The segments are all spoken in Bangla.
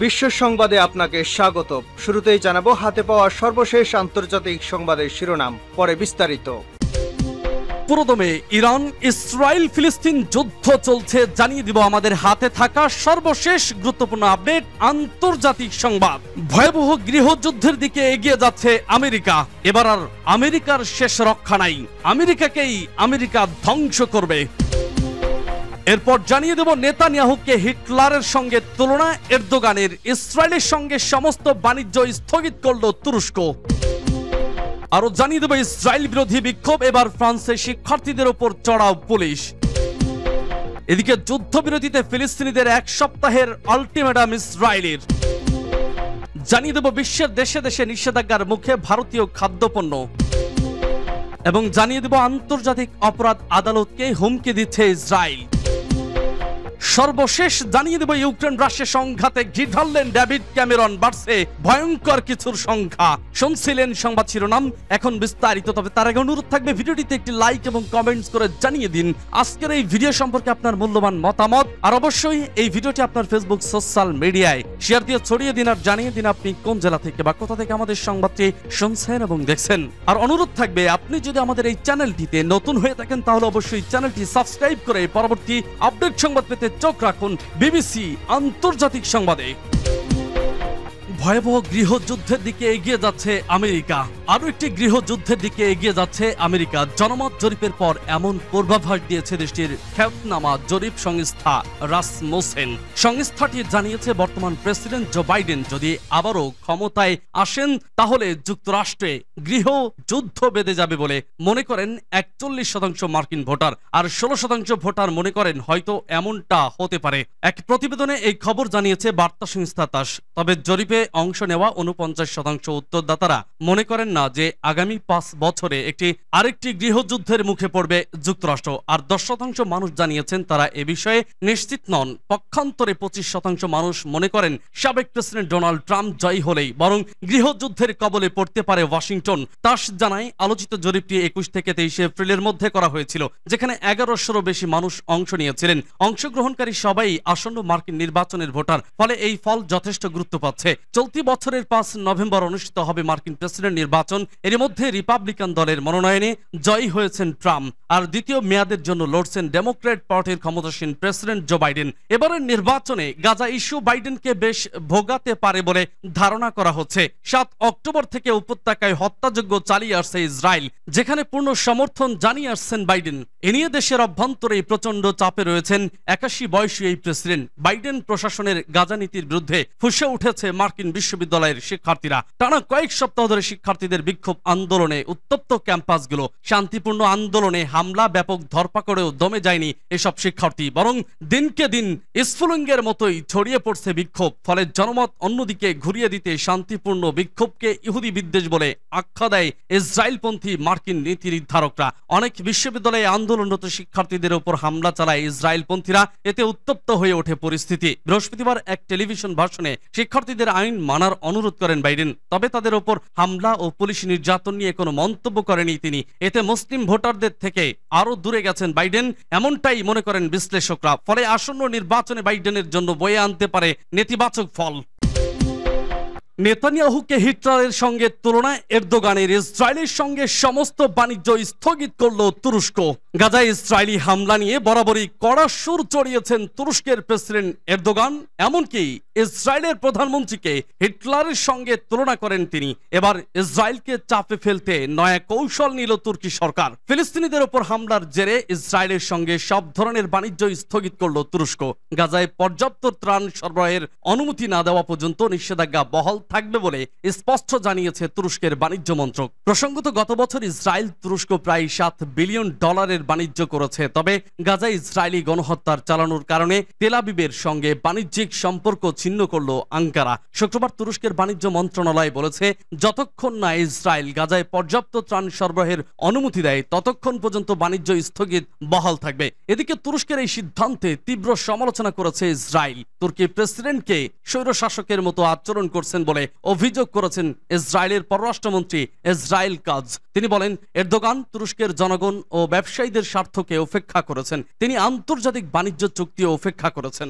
বিশ্ব সংবাদে আপনাকে স্বাগত। শুরুতেই জানাবো হাতে পাওয়া সর্বশেষ আন্তর্জাতিক সংবাদের শিরোনাম, পরে বিস্তারিত। পুরোদমে ইরান ইসরায়েল ফিলিস্তিন যুদ্ধ চলছে, জানিয়ে দিব আমাদের হাতে থাকা সর্বশেষ গুরুত্বপূর্ণ আপডেট আন্তর্জাতিক সংবাদ। ভয়াবহ গৃহযুদ্ধের দিকে এগিয়ে যাচ্ছে আমেরিকা। এবার আর আমেরিকার শেষ রক্ষা নাই, আমেরিকাকেই আমেরিকা ধ্বংস করবে। এরপর জানিয়ে দেব নেতানিয়াহুকে হিটলারের সঙ্গে তুলনা, এরদোগানের ইসরায়েলের সঙ্গে সমস্ত বাণিজ্য স্থগিত করল তুরস্ক। আরো জানিয়ে দেব ইসরায়েল বিরোধী বিক্ষোভ, এবার ফ্রান্সে শিক্ষার্থীদের উপর চড়াও পুলিশ। এদিকে যুদ্ধবিরতিতে ফিলিস্তিনিদের এক সপ্তাহের আলটিমেটাম ইসরায়েলের। জানিয়ে দেব বিশ্বের দেশে দেশে নিষেধাজ্ঞার মুখে ভারতীয় খাদ্যপণ্য। এবং জানিয়ে দেব আন্তর্জাতিক অপরাধ আদালতকে হুমকি দিচ্ছে ইসরায়েল। সর্বশেষ জানিয়ে দেব ইউক্রেন রাশিয়া সংঘাতে ঘি ঢাললেন ডেভিড ক্যামেরন, বাড়ছে ভয়ঙ্কর কিছুর সংখ্যা। শুনছিলেন সংবাদ শিরোনাম, এখন বিস্তারিত। তবে তার আগে অনুরোধ থাকবে ভিডিওটিতে একটি লাইক এবং কমেন্টস করে জানিয়ে দিন আজকের এই ভিডিও সম্পর্কে আপনার মূল্যবান মতামত। আর অবশ্যই এই ভিডিওটি আপনার ফেসবুক সোশ্যাল মিডিয়ায় শেয়ার দিয়ে ছড়িয়ে দিন আর জানিয়ে দিন আপনি কোন জেলা থেকে বা কোথা থেকে আমাদের সংবাদটি শুনছেন এবং দেখছেন। আর অনুরোধ থাকবে আপনি যদি আমাদের এই চ্যানেলটিতে নতুন হয়ে থাকেন তাহলে অবশ্যই চ্যানেলটি সাবস্ক্রাইব করে পরবর্তী আপডেট সংবাদ পেতে চোখ রাখুন বিবিসি আন্তর্জাতিক সংবাদে। ভয়াবহ গৃহযুদ্ধের দিকে এগিয়ে যাচ্ছে আমেরিকা। আরো একটি গৃহযুদ্ধের দিকে এগিয়ে যাচ্ছে আমেরিকা। জনমত জরিপের পর এমন পূর্বাভাস দিয়েছে দেশটির খ্যাতনামা জরিপ সংস্থা রাসমুসেন। সংস্থাটি জানিয়েছে বর্তমান প্রেসিডেন্ট জো বাইডেন যদি আবারও ক্ষমতায় আসেন তাহলে যুক্তরাষ্ট্রে গৃহযুদ্ধ বেঁধে যাবে বলে মনে করেন 41% মার্কিন ভোটার, আর 16% ভোটার মনে করেন হয়তো এমনটা হতে পারে। এক প্রতিবেদনে এই খবর জানিয়েছে বার্তা সংস্থা তাস। তবে জরিপে অংশ নেওয়া 49% উত্তরদাতারা মনে করেন না যে আগামী 5 বছরে আরেকটি গৃহযুদ্ধের মুখে পড়বে যুক্তরাষ্ট্র। আর 10% মানুষ জানিয়েছেন তারা এ বিষয়ে নিশ্চিত নন। পক্ষান্তরে 25% মানুষ মনে করেন সাবেক প্রেসিডেন্ট ডোনাল্ড ট্রাম্প জয়ী হলেই বরং গৃহযুদ্ধের কবলে পড়তে পারে ওয়াশিংটন। তাস জানায় আলোচিত জরিপটি 21 থেকে 23 এপ্রিলের মধ্যে করা হয়েছিল, যেখানে 1100-ও বেশি মানুষ অংশ নিয়েছিলেন। অংশগ্রহণকারী সবাই আসন্ন মার্কিন নির্বাচনের ভোটার, ফলে এই ফল যথেষ্ট গুরুত্ব পাচ্ছে। চলতি বছরের 5 নভেম্বর অনুষ্ঠিত হবে মার্কিন প্রেসিডেন্ট নির্বাচন। এর মধ্যে রিপাবলিকান দলের মনোনয়নে জয়ী হয়েছেন ট্রাম্প, আর দ্বিতীয় মেয়াদের জন্য লড়ছেন ডেমোক্র্যাট পার্টির ক্ষমতাসীন প্রেসিডেন্ট জো বাইডেন। এবারের নির্বাচনে গাজা ইস্যু বাইডেনকে বেশ ভোগাতে পারে বলে ধারণা করা হচ্ছে। 7 অক্টোবর থেকে উপত্যকায় হত্যাযজ্ঞ চালিয়ে আসছে ইসরায়েল, যেখানে পূর্ণ সমর্থন জানিয়ে আসছেন বাইডেন। এ নিয়ে দেশের অভ্যন্তরে প্রচন্ড চাপে রয়েছেন 81 বয়সী এই প্রেসিডেন্ট। বাইডেন প্রশাসনের গাজা নীতির বিরুদ্ধে ফুঁসে উঠেছে মার্কিন বিশ্ববিদ্যালয়ের শিক্ষার্থীরা। টানা কয়েক সপ্তাহ ধরে শিক্ষার্থীদের বিক্ষোভ আন্দোলনে উত্তপ্ত ক্যাম্পাসগুলো। শান্তিপূর্ণ আন্দোলনে হামলা, ব্যাপক ধরপাকড়েও দমে যায়নি এসব শিক্ষার্থী, বরং দিনকে দিন স্ফুলিঙ্গের মতোই ছড়িয়ে পড়ছে বিক্ষোভ। ফলে জনমত অন্যদিকে ঘুরিয়ে দিতে শান্তিপূর্ণ বিক্ষোভকে ইহুদি বিদ্বেষ বলে আখ্যা দেয় ইসরায়েলপন্থী মার্কিন নীতি নির্ধারকরা। অনেক বিশ্ববিদ্যালয়ে আন্দোলনরত শিক্ষার্থীদের উপর হামলা চালায় ইসরায়েলপন্থীরা। এতে উত্তপ্ত হয়ে ওঠে পরিস্থিতি। বৃহস্পতিবার এক টেলিভিশন ভাষণে শিক্ষার্থীদের আইন মানার অনুরোধ করেন বাইডেন, তবে তাদের ওপর হামলা ও পুলিশ নির্যাতন নিয়ে কোনো মন্তব্য করেনি তিনি। এতে মুসলিম ভোটারদের থেকে আরো দূরে গেছেন বাইডেন, এমনটাই মনে করেন বিশ্লেষকরা। ফলে আসন্ন নির্বাচনে বাইডেনের জন্য বয়ে আনতে পারে নেতিবাচক ফল। নেতানিয়াহুকে হিটলারের সঙ্গে তুলনা, এরদোগানের ইসরায়েলের সঙ্গে সমস্ত বাণিজ্য স্থগিত করল তুরস্ক। গাজায় ইসরায়েলি হামলা নিয়ে বরাবরই কড়া সুর চড়িয়েছেন তুরস্কের প্রেসিডেন্ট এরদোগান। এমনকি ইসরায়েলের প্রধানমন্ত্রীকে হিটলারের সঙ্গে তুলনা করেন তিনি। এবার ইসরায়েলকে চাপে ফেলতে নয়া কৌশল নিল তুর্কি সরকার। ফিলিস্তিনিদের ওপর হামলার জেরে ইসরায়েলের সঙ্গে সব ধরনের বাণিজ্য স্থগিত করল তুরস্ক। গাজায় পর্যাপ্ত ত্রাণ সরবরাহের অনুমতি না দেওয়া পর্যন্ত নিষেধাজ্ঞা বহাল থাকবে বলে স্পষ্ট জানিয়েছে তুরস্কের বাণিজ্য মন্ত্রক। প্রসঙ্গত গত বছর ইসরায়েল তুরস্ক প্রায় $7 বিলিয়ন বাণিজ্য করেছে। তবে গাজায় ইসরায়েলি গণহত্যার চালানোর কারণে তেল আবিবের সঙ্গে বাণিজ্যিক সম্পর্ক ছিন্ন করল আঙ্কারা। শুক্রবার তুরস্কের বাণিজ্য মন্ত্রণালয় বলেছে যতক্ষণ না ইসরায়েল গাজায় পর্যাপ্ত ত্রাণ সরবরাহের অনুমতি দেয় ততক্ষণ পর্যন্ত বাণিজ্য স্থগিত বহাল থাকবে। এদিকে তুরস্কের এই সিদ্ধান্তে তীব্র সমালোচনা করেছে ইসরায়েল। তুর্কি প্রেসিডেন্টকে স্বৈরশাসকের মতো আচরণ করছেন বলে অভিযোগ করেছেন ইসরায়েলের পররাষ্ট্রমন্ত্রী ইসরায়েল কাজ। তিনি বলেন এরদোগান তুরস্কের জনগণ ও ব্যবসায়ীদের স্বার্থকে উপেক্ষা করেছেন, তিনি আন্তর্জাতিক বাণিজ্য চুক্তিও উপেক্ষা করেছেন।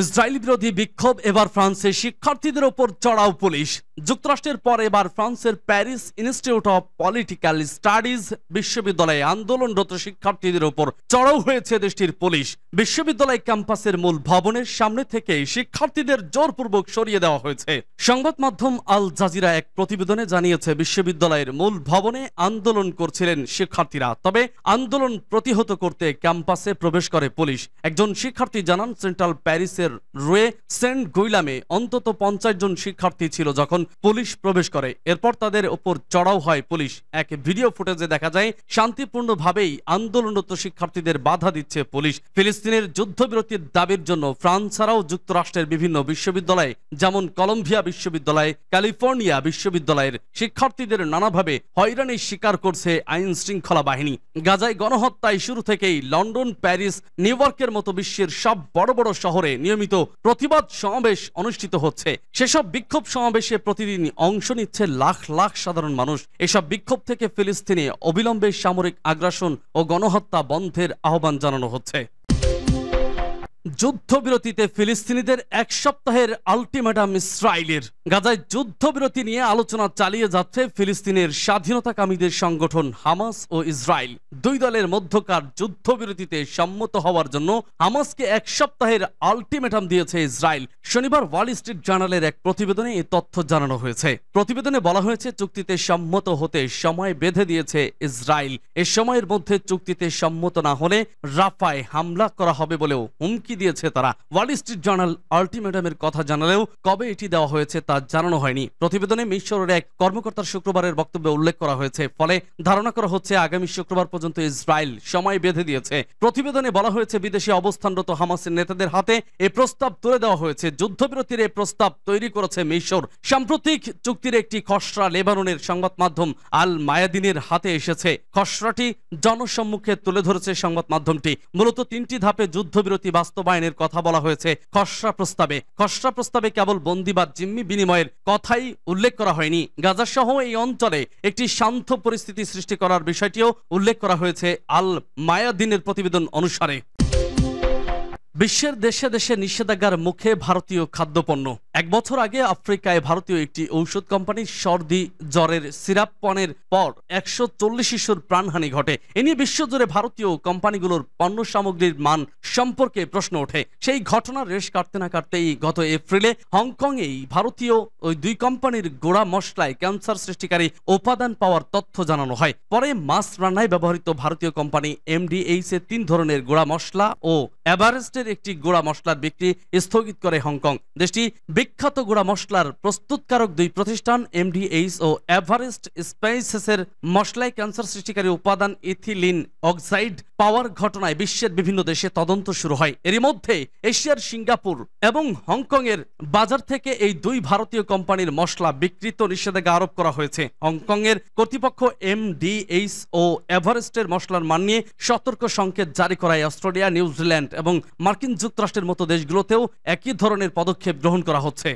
ইসরায়েল বিরোধী বিক্ষোভ, এবার ফ্রান্সে শিক্ষার্থীদের ওপর চড়াও পুলিশ। যুক্তরাষ্ট্রের পর এবার ফ্রান্সের Paris institute of political studies বিশ্ববিদ্যালয়ে আন্দোলনরত শিক্ষার্থীদের ওপর চড়াও হয়েছে দেশটির পুলিশ। বিশ্ববিদ্যালয় ক্যাম্পাসের মূল ভবনের সামনে থেকে শিক্ষার্থীদের জোরপূর্বক সরিয়ে দেওয়া হয়েছে। সংবাদ মাধ্যম আল জাজিরা এক প্রতিবেদনে জানিয়েছে, বিশ্ববিদ্যালয়ের মূল ভবনে আন্দোলন করছিলেন শিক্ষার্থীরা, তবে আন্দোলন প্রতিহত করতে ক্যাম্পাসে প্রবেশ করে পুলিশ। একজন শিক্ষার্থী জানান, সেন্ট্রাল প্যারিসের রুয়ে সেন্ট গুইলামে অন্তত 50 জন শিক্ষার্থী ছিল যখন পুলিশ প্রবেশ করে। এরপর তাদের উপর চড়াও হয় পুলিশ। এক ভিডিও ফুটেজে দেখা যায় শান্তিপূর্ণভাবেই আন্দোলনরত শিক্ষার্থীদের বাধা দিচ্ছে পুলিশ। ফিলিস্তিনের যুদ্ধবিরতির দাবির জন্য ফ্রান্স ছাড়াও যুক্তরাষ্ট্রের বিভিন্ন বিশ্ববিদ্যালয় যেমন কলম্বিয়া বিশ্ববিদ্যালয়, ক্যালিফোর্নিয়া বিশ্ববিদ্যালয়ের শিক্ষার্থীদের নানাভাবে হয়রানির শিকার করছে আইন শৃঙ্খলা বাহিনী। গাজায় গণহত্যায় শুরু থেকেই লন্ডন, প্যারিস, নিউ ইয়র্কের মতো বিশ্বের সব বড় বড় শহরে নিয়মিত প্রতিবাদ সমাবেশ অনুষ্ঠিত হচ্ছে। সেসব বিক্ষোভ সমাবেশে প্রতিদিন অংশ নিচ্ছে লাখ লাখ সাধারণ মানুষ। এসব বিক্ষোভ থেকে ফিলিস্তিনে অবিলম্বে সামরিক আগ্রাসন ও গণহত্যা বন্ধের আহ্বান জানানো হচ্ছে। যুদ্ধবিরতিতে ফিলিস্তিনিদের এক সপ্তাহের আলটিমেটাম ইসরায়েলের। গাজায় যুদ্ধবিরতি নিয়ে আলোচনা চালিয়ে যাচ্ছে ফিলিস্তিনের স্বাধীনতাকামীদের সংগঠন হামাস ও ইসরায়েল। দুই দলের মধ্যকার যুদ্ধবিরতিতে সম্মত হওয়ার জন্য হামাসকে এক সপ্তাহের আলটিমেটাম দিয়েছে ইসরায়েল। শনিবার ওয়াল স্ট্রিট জার্নালের এক প্রতিবেদনে এই তথ্য জানানো হয়েছে। প্রতিবেদনে বলা হয়েছে, চুক্তিতে সম্মত হতে সময় বেঁধে দিয়েছে ইসরায়েল। এ সময়ের মধ্যে চুক্তিতে সম্মত না হলে রাফায় হামলা করা হবে বলেও হুমকি দিয়েছে তারা। ওয়াল স্ট্রিট জার্নাল আলটিমেটামের কথা জানালেও কবে এটি দেওয়া হয়েছে তা জানানো হয়নি। প্রতিবেদনে মিশরের এক কর্মকর্তার শুক্রবারের বক্তব্যে উল্লেখ করা হয়েছে, ফলে ধারণা করা হচ্ছে আগামী শুক্রবার পর্যন্ত ইসরায়েল সময় বেঁধে দিয়েছে। প্রতিবেদনে বলা হয়েছে, বিদেশে অবস্থানরত হামাসের নেতাদের হাতে এ প্রস্তাব তুলে দেওয়া হয়েছে। যুদ্ধবিরতির এ প্রস্তাব তৈরি করেছে মিশর। সাম্প্রতিক চুক্তির একটি খসড়া লেবাননের সংবাদ মাধ্যম আল মায়াদিনের হাতে এসেছে। খসড়াটি জনসম্মুখে তুলে ধরেছে সংবাদ মাধ্যমটি। মূলত 3টি ধাপে যুদ্ধবিরতি বাস্তবায়নের কথা বলা হয়েছে খসড়া প্রস্তাবে। খসড়া প্রস্তাবে কেবল বন্দী বা জিম্মি বিনিময়ের কথাই উল্লেখ করা হয়নি। গাজা সহ এই অঞ্চলে একটি শান্ত পরিস্থিতি সৃষ্টি করার বিষয়টিও উল্লেখ করা হয়েছে আল মায়াদিনের প্রতিবেদন অনুসারে। বিশ্বের দেশে দেশে নিষেধাজ্ঞার মুখে ভারতীয় খাদ্যপণ্য। 1 বছর আগে আফ্রিকায় ভারতীয় একটি ঔষধ কোম্পানির সর্দি জ্বরের সিরাপ পণের পর 140 শিশুর প্রাণহানি ঘটে। এ নিয়ে বিশ্বজুড়ে ভারতীয় কোম্পানিগুলোর পণ্য সামগ্রীর মান সম্পর্কে প্রশ্ন ওঠে। সেই ঘটনার রেশ কাটতে না কাটতেই গত এপ্রিলে হংকংয়েই ভারতীয় ওই 2 কোম্পানির গোড়া মশলায় ক্যান্সার সৃষ্টিকারী উপাদান পাওয়ার তথ্য জানানো হয়। পরে মাছ রান্নায় ব্যবহৃত ভারতীয় কোম্পানি MDH এর 3 ধরনের গোড়া মশলা ও এভারেস্টের একটি গোড়া মশলার বিক্রি স্থগিত করে হংকং। দেশটি বিখ্যাত গোড়া মশলার প্রস্তুতকারক 2 প্রতিষ্ঠান MDH ও এভারেস্ট স্পাইসেসের মশলায় ক্যান্সার সৃষ্টিকারী উপাদান ইথিলিন অক্সাইড পাওয়ার ঘটনায় বিশ্বের বিভিন্ন দেশে তদন্ত শুরু হয়। এরই মধ্যে এশিয়ার সিঙ্গাপুর এবং হংকং এর বাজার থেকে এই 2 ভারতীয় কোম্পানির মশলা বিক্রিত নিষেধাজ্ঞা আরোপ করা হয়েছে। হংকং এর কর্তৃপক্ষ MDH ও এভারেস্টের মশলার মান নিয়ে সতর্ক সংকেত জারি করায় অস্ট্রেলিয়া, নিউজিল্যান্ড এবং মার্কিন যুক্তরাষ্ট্রের মতো দেশগুলোতেও একই ধরনের পদক্ষেপ গ্রহণ করা হচ্ছে।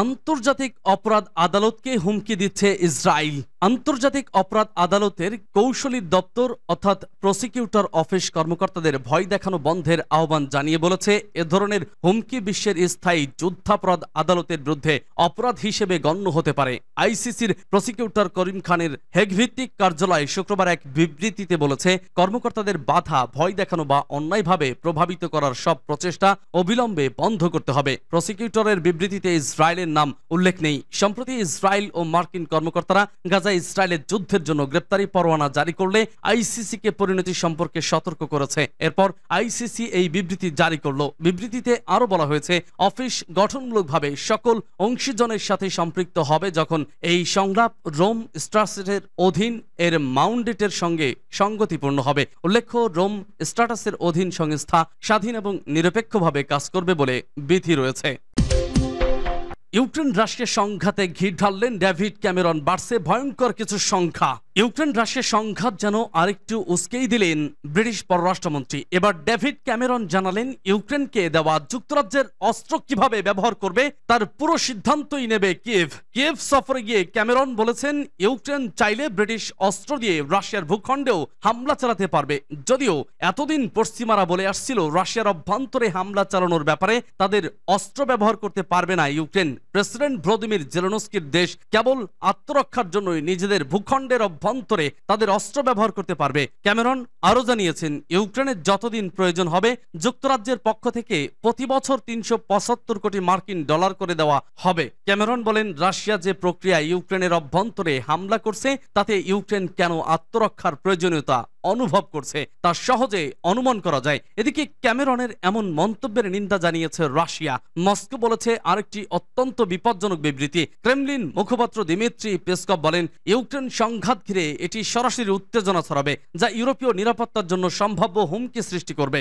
আন্তর্জাতিক অপরাধ আদালতকে হুমকি দিচ্ছে ইসরায়েল। আন্তর্জাতিক অপরাধ আদালতের কৌশলী দপ্তর অর্থাৎ প্রসিকিউটর অফিস কর্মকর্তাদের ভয় দেখানো বন্ধের আহ্বান জানিয়ে বলেছে, এ ধরনের হুমকি বিশ্বের স্থায়ী যুদ্ধাপরাধ আদালতের বিরুদ্ধে অপরাধ হিসেবে গণ্য হতে পারে। আইসিসির প্রসিকিউটর করিম খানের হেগভিত্তিক কার্যালয় শুক্রবার এক বিবৃতিতে বলেছে, কর্মকর্তাদের বাধা, ভয় দেখানো বা অন্যায়ভাবে প্রভাবিত করার সব প্রচেষ্টা অবিলম্বে বন্ধ করতে হবে। প্রসিকিউটরের বিবৃতিতে ইসরায়েলের নাম উল্লেখ নেই। সম্প্রতি ইসরায়েল ও মার্কিন কর্মকর্তারা গাজায় ইসরায়েলের যুদ্ধের জন্য গ্রেপ্তারি পরোয়ানা জারি করলে আইসিসিকে পরিণতি সম্পর্কে সতর্ক করেছে। এরপর আইসিসি এই বিবৃতি জারি করলো। বিবৃতিতে আরো বলা হয়েছে, অফিস গঠনমূলকভাবে সকল অংশীজনের সাথে সম্পৃক্ত হবে যখন এই সংলাপ রোম স্ট্যাটাসের অধীন এর মাউন্ডেটের সঙ্গে সঙ্গতিপূর্ণ হবে। উল্লেখ্য, রোম স্ট্যাটাসের অধীন সংস্থা স্বাধীন এবং নিরপেক্ষভাবে কাজ করবে বলে বিধি রয়েছে। ইউক্রেন রাশিয়া সংঘাতে ঘি ঢাললেন ডেভিড ক্যামেরন, বাড়ছে ভয়ঙ্কর কিছু সংখ্যা। ইউক্রেন রাশিয়া সংঘাত যেন আরেকটু উস্কেই দিলেন ব্রিটিশ পররাষ্ট্রমন্ত্রী। এবার ডেভিড ক্যামেরন জানালেন ইউক্রেনকে দেওয়া যুক্তরাজ্যের অস্ত্র কিভাবে ব্যবহার করবে তার পুরো সিদ্ধান্তই নেবে কিয়েভ। কিয়েভ সফরে গিয়ে ক্যামেরন বলেছেন ইউক্রেন চাইলে ব্রিটিশ অস্ত্র দিয়ে রাশিয়ার ভূখণ্ডেও হামলা চালাতে পারবে। যদিও এতদিন পশ্চিমারা বলে আসছিল রাশিয়ার অভ্যন্তরে হামলা চালানোর ব্যাপারে তাদের অস্ত্র ব্যবহার করতে পারবে না ইউক্রেন। প্রেসিডেন্ট ভ্লাদিমির জেলেনস্কির দেশ কেবল আত্মরক্ষার জন্যই নিজেদের ভূখণ্ডের অভ্যন্তরে তাদের অস্ত্র ব্যবহার করতে পারবে। ক্যামেরন আরও জানিয়েছেন ইউক্রেনের যতদিন প্রয়োজন হবে যুক্তরাজ্যের পক্ষ থেকে প্রতি বছর ৩৭৫ কোটি মার্কিন ডলার করে দেওয়া হবে। ক্যামেরন বলেন রাশিয়া যে প্রক্রিয়ায় ইউক্রেনের অভ্যন্তরে হামলা করছে তাতে ইউক্রেন কেন আত্মরক্ষার প্রয়োজনীয়তা অনুভব করছে তা সহজে অনুমান করা যায়। এদিকে ক্যামেরনের এমন মন্তব্যের নিন্দা জানিয়েছে রাশিয়া। মস্কো বলেছে আরেকটি অত্যন্ত বিপজ্জনক বিবৃতি। ক্রেমলিন মুখপাত্র দিমিত্রি পেসকভ বলেন ইউক্রেন সংঘাত ঘিরে এটি সরাসরি উত্তেজনা ছড়াবে যা ইউরোপীয় নিরাপত্তার জন্য সম্ভাব্য হুমকি সৃষ্টি করবে।